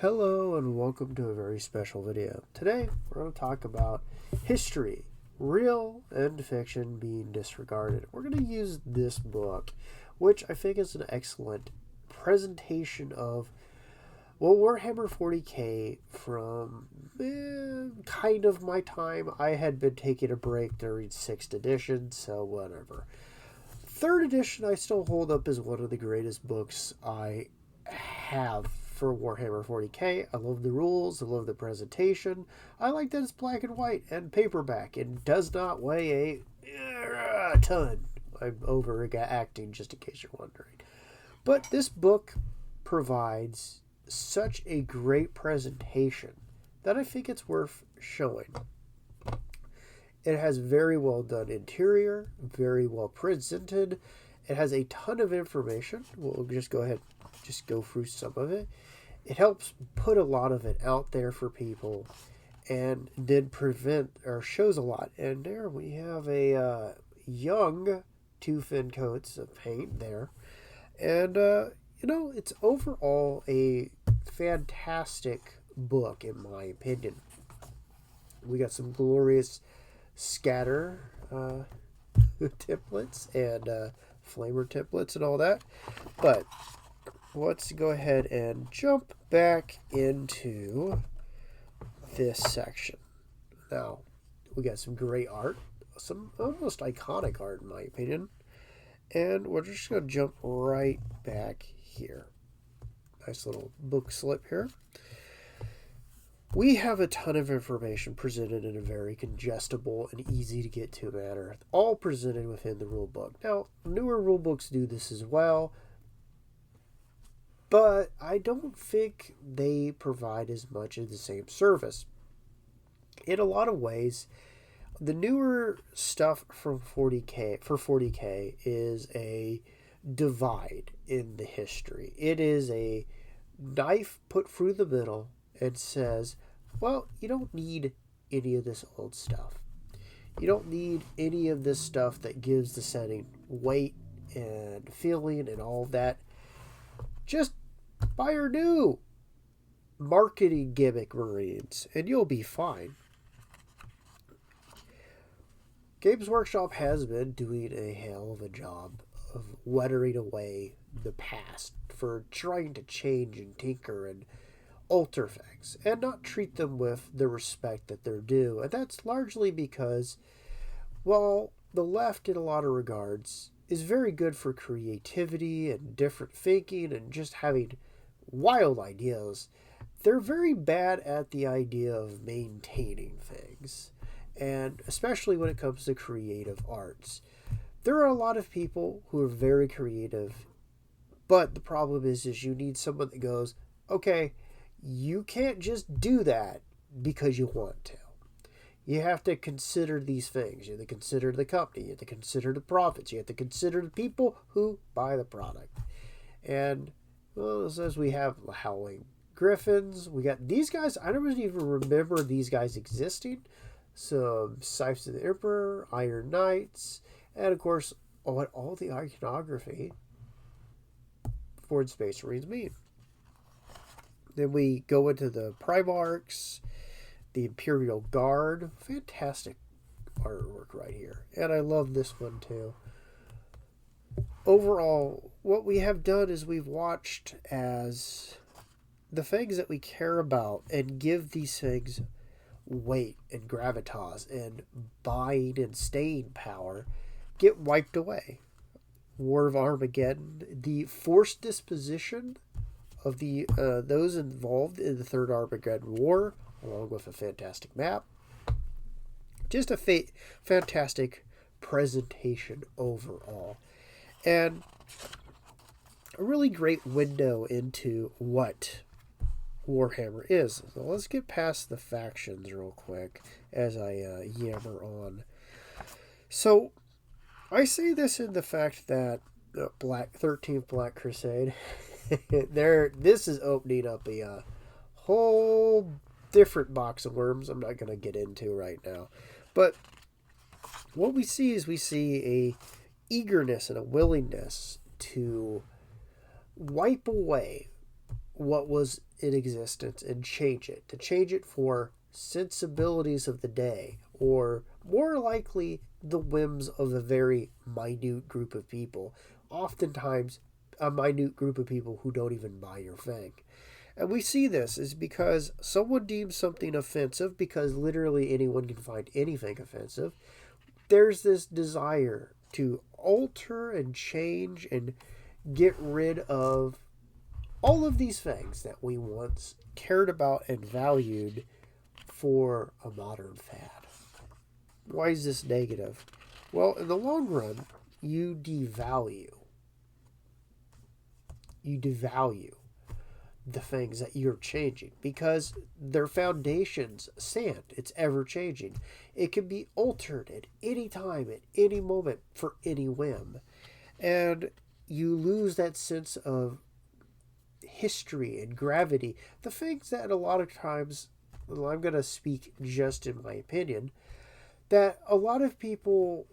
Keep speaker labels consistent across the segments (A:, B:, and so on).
A: Hello and welcome to a very special video. Today we're going to talk about history, real and fiction being disregarded. We're going to use this book, which I think is an excellent presentation of, Warhammer 40k from kind of my time. I had been taking a break during 6th edition, so whatever. 3rd edition I still hold up as one of the greatest books I have for Warhammer 40k. I love the rules, I love the presentation. I like that it's black and white and paperback and does not weigh a ton. I'm overacting just in case you're wondering. But this book provides such a great presentation that I think it's worth showing. It has very well done interior, very well presented. It has a ton of information. We'll just go ahead, just go through some of it. It helps put a lot of it out there for people and then shows a lot. And there we have a young 2 fin coats of paint there. And, it's overall a fantastic book in my opinion. We got some glorious scatter templates and flamer templates and all that. But let's go ahead and jump back into this section. Now, we got some great art, some almost iconic art in my opinion. And we're just going to jump right back here. Nice little book slip here. We have a ton of information presented in a very digestible and easy to get to manner, all presented within the rulebook. Now, newer rulebooks do this as well, but I don't think they provide as much of the same service. In a lot of ways, the newer stuff from 40k is a divide in the history. It is a knife put through the middle and says, well, you don't need any of this old stuff. You don't need any of this stuff that gives the setting weight and feeling and all that. Just buy your new marketing gimmick Marines and you'll be fine. Games Workshop has been doing a hell of a job of weathering away the past for trying to change and tinker and alter things and not treat them with the respect that they're due. And that's largely because, while the left in a lot of regards is very good for creativity and different thinking and just having wild ideas, they're very bad at the idea of maintaining things. And especially when it comes to creative arts. There are a lot of people who are very creative, but the problem is you need someone that goes, okay, you can't just do that because you want to. You have to consider these things. You have to consider the company. You have to consider the profits. You have to consider the people who buy the product. And, well, as we have Howling Griffins, we got these guys. I don't even remember these guys existing. Some Scythes of the Emperor, Iron Knights, and of course, what all the iconography for the Space Marines mean. Then we go into the Primarchs, the Imperial Guard. Fantastic artwork right here. And I love this one too. Overall, what we have done is we've watched as the things that we care about and give these things weight and gravitas and buying and staying power get wiped away. War of Armageddon, the forced disposition of the those involved in the Third Armageddon War, along with a fantastic map. Just a fantastic presentation overall. And a really great window into what Warhammer is. So let's get past the factions real quick as I yammer on. So I say this in the fact that 13th Black Crusade, this is opening up a whole different box of worms I'm not going to get into right now. But what we see is a eagerness and a willingness to wipe away what was in existence and change it, to change it for sensibilities of the day, or more likely the whims of a very minute group of people, oftentimes a minute group of people who don't even buy your thing. And we see this is because someone deems something offensive, because literally anyone can find anything offensive. There's this desire to alter and change and get rid of all of these things that we once cared about and valued for a modern fad. Why is this negative? Well, in the long run, you devalue the things that you're changing, because their foundation's sand. It's ever changing. It can be altered at any time, at any moment, for any whim. And you lose that sense of history and gravity. The things that a lot of times, well, I'm going to speak just in my opinion, that a lot of people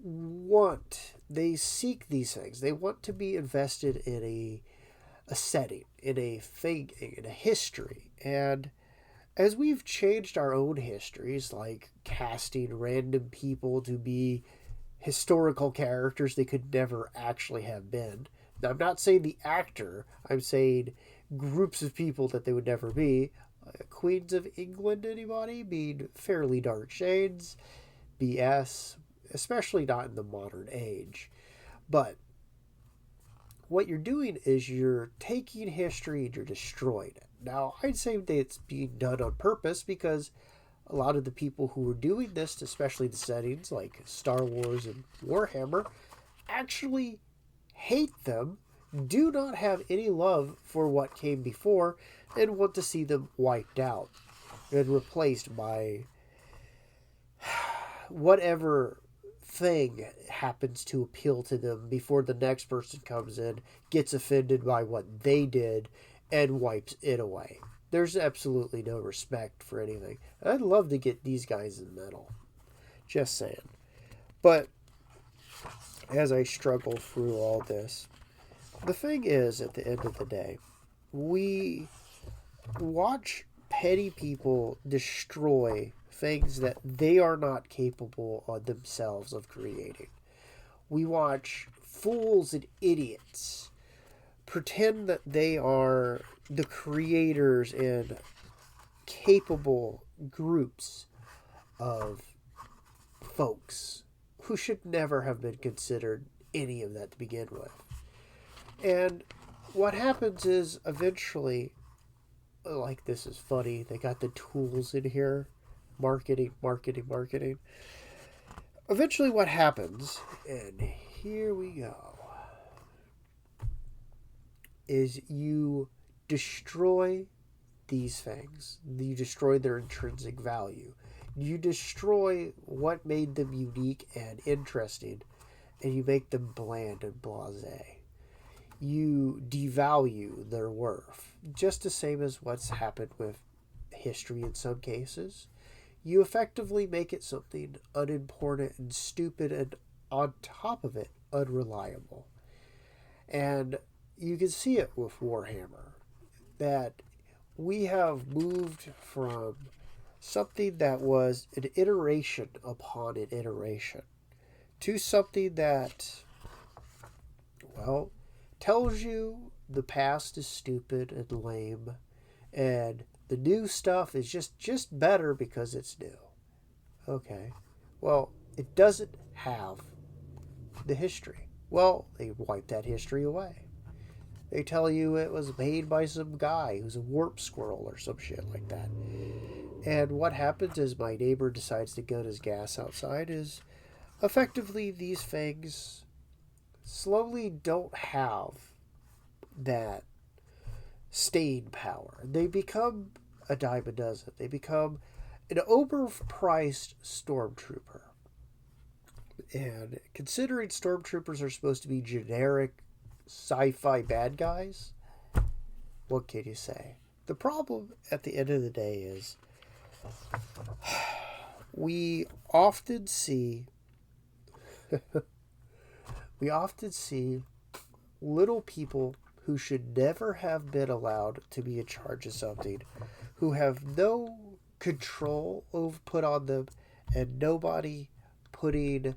A: want, they seek these things. They want to be invested in a setting, in a thing, in a history. And as we've changed our own histories, like casting random people to be historical characters they could never actually have been. Now, I'm not saying the actor, I'm saying groups of people that they would never be. Queens of England, anybody? Being fairly dark shades. BS, especially not in the modern age. But what you're doing is you're taking history and you're destroying it. Now, I'd say that it's being done on purpose, because a lot of the people who are doing this, especially the settings like Star Wars and Warhammer, actually hate them, do not have any love for what came before, and want to see them wiped out and replaced by whatever thing happens to appeal to them before the next person comes in, gets offended by what they did, and wipes it away. There's absolutely no respect for anything. I'd love to get these guys in metal. Just saying. But as I struggle through all this, the thing is, at the end of the day, we watch petty people destroy things that they are not capable of themselves of creating. We watch fools and idiots pretend that they are the creators and capable groups of folks who should never have been considered any of that to begin with. And what happens is eventually, like, this is funny, they got the tools in here. Marketing. Eventually what happens, and here we go, is you destroy these things. You destroy their intrinsic value. You destroy what made them unique and interesting, and you make them bland and blasé. You devalue their worth, just the same as what's happened with history in some cases. You effectively make it something unimportant and stupid, and on top of it, unreliable. And you can see it with Warhammer, that we have moved from something that was an iteration upon an iteration to something that, well, tells you the past is stupid and lame, and the new stuff is just better because it's new. Okay. Well, it doesn't have the history. Well, they wipe that history away. They tell you it was made by some guy who's a warp squirrel or some shit like that. And what happens is my neighbor decides to gun his gas outside is effectively these things slowly don't have that staying power. They become a dime a dozen. They become an overpriced stormtrooper. And considering stormtroopers are supposed to be generic sci-fi bad guys, what can you say? The problem at the end of the day is we often see little people who should never have been allowed to be in charge of something, who have no control put on them, and nobody putting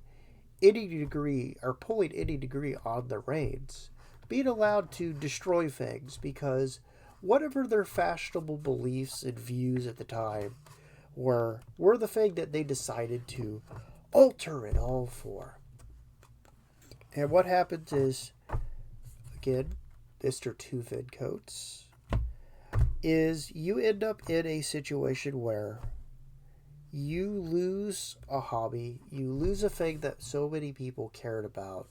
A: any degree or pulling any degree on the reins, being allowed to destroy things because whatever their fashionable beliefs and views at the time were the thing that they decided to alter it all for. And what happens is, again, Mr. Two-Fin Coats, is you end up in a situation where you lose a hobby, you lose a thing that so many people cared about,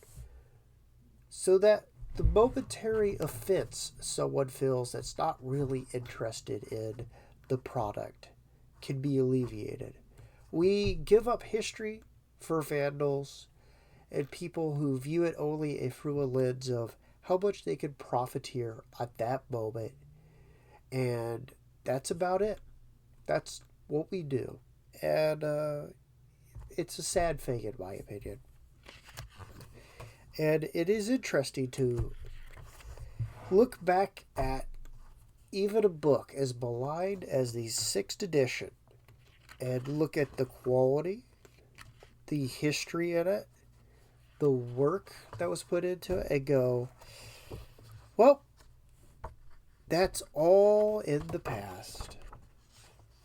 A: so that the momentary offense someone feels that's not really interested in the product can be alleviated. We give up history for vandals and people who view it only through a lens of how much they can profiteer at that moment. And that's about it. That's what we do. And it's a sad thing, in my opinion. And it is interesting to look back at even a book as maligned as the 6th edition and look at the quality, the history in it, the work that was put into it, and go, well, that's all in the past.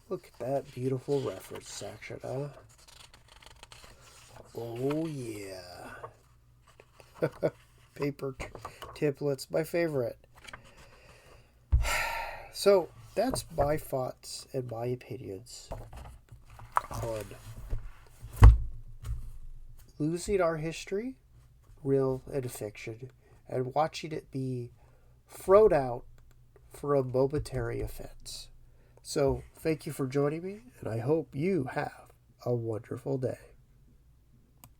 A: Look at that beautiful reference section, huh? Oh, yeah. Paper templates, my favorite. So, that's my thoughts and my opinions on losing our history, real and fiction, and watching it be thrown out for a momentary offense. So, thank you for joining me, and I hope you have a wonderful day.